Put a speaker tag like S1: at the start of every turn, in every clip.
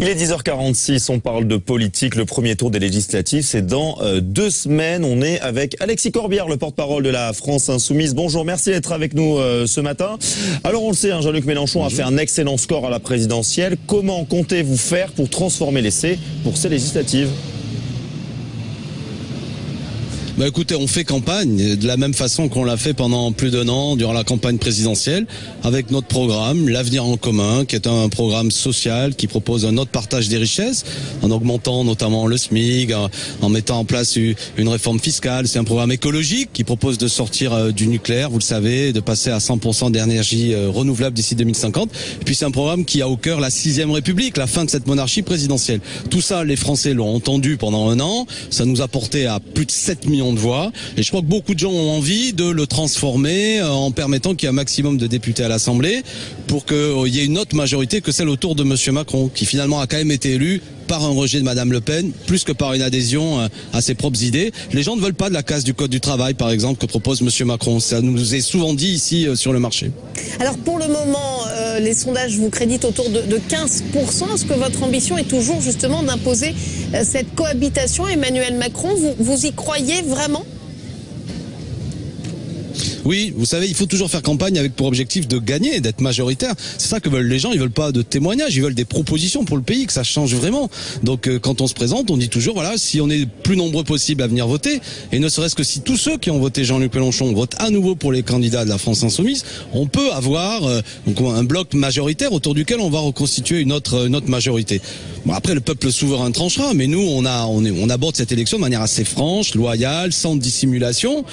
S1: Il est 10h46, on parle de politique. Le premier tour des législatives, c'est dans 2 semaines. On est avec Alexis Corbière, le porte-parole de la France Insoumise. Bonjour, merci d'être avec nous ce matin. Alors on le sait, Jean-Luc Mélenchon a fait un excellent score à la présidentielle. Comment comptez-vous faire pour transformer l'essai pour ces législatives ?
S2: Écoutez, on fait campagne de la même façon qu'on l'a fait pendant plus d'1 an durant la campagne présidentielle, avec notre programme, l'Avenir en commun, qui est un programme social qui propose un autre partage des richesses, en augmentant notamment le SMIC, en mettant en place une réforme fiscale. C'est un programme écologique qui propose de sortir du nucléaire, vous le savez, de passer à 100% d'énergie renouvelable d'ici 2050. Et puis c'est un programme qui a au cœur la 6e République, la fin de cette monarchie présidentielle. Tout ça, les Français l'ont entendu pendant 1 an. Ça nous a porté à plus de 7 millions de voix, et je crois que beaucoup de gens ont envie de le transformer en permettant qu'il y ait un maximum de députés à l'Assemblée pour qu'il y ait une autre majorité que celle autour de M. Macron, qui finalement a quand même été élu par un rejet de Mme Le Pen, plus que par une adhésion à ses propres idées. Les gens ne veulent pas de la casse du Code du travail, par exemple, que propose M. Macron. Ça nous est souvent dit ici sur le marché.
S3: Alors pour le moment, les sondages vous créditent autour de 15%. Est-ce que votre ambition est toujours justement d'imposer cette cohabitation Emmanuel Macron? Vous y croyez vraiment ?
S2: Oui, vous savez, il faut toujours faire campagne avec pour objectif de gagner, d'être majoritaire. C'est ça que veulent les gens. Ils veulent pas de témoignages, ils veulent des propositions pour le pays, que ça change vraiment. Donc quand on se présente, on dit toujours, voilà, si on est plus nombreux possible à venir voter, et ne serait-ce que si tous ceux qui ont voté Jean-Luc Mélenchon votent à nouveau pour les candidats de la France Insoumise, on peut avoir un bloc majoritaire autour duquel on va reconstituer une autre majorité. Bon, après, le peuple souverain tranchera, mais nous, on aborde cette élection de manière assez franche, loyale, sans dissimulation,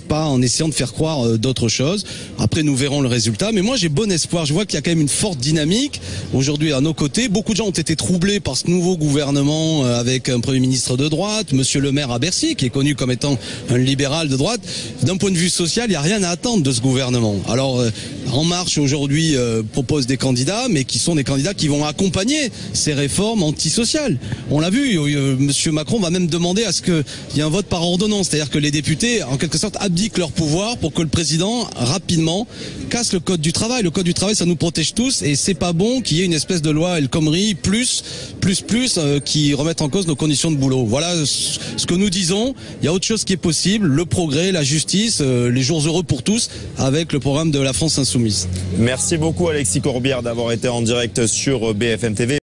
S2: pas en essayant de faire croire d'autres choses. Après, nous verrons le résultat. Mais moi, j'ai bon espoir. Je vois qu'il y a quand même une forte dynamique aujourd'hui à nos côtés. Beaucoup de gens ont été troublés par ce nouveau gouvernement avec un Premier ministre de droite, Monsieur Le Maire à Bercy, qui est connu comme étant un libéral de droite. D'un point de vue social, il n'y a rien à attendre de ce gouvernement. Alors, En Marche aujourd'hui propose des candidats, mais qui sont des candidats qui vont accompagner ces réformes antisociales. On l'a vu, Monsieur Macron va même demander à ce qu'il y ait un vote par ordonnance, c'est-à-dire que les députés, en quelque sorte, abdiquent leur pouvoir pour que le président, rapidement, casse le Code du travail. Le Code du travail, ça nous protège tous, et c'est pas bon qu'il y ait une espèce de loi El Khomri plus qui remette en cause nos conditions de boulot. Voilà ce que nous disons. Il y a autre chose qui est possible, le progrès, la justice, les jours heureux pour tous, avec le programme de la France Insoumise.
S1: Merci beaucoup Alexis Corbière d'avoir été en direct sur BFM TV.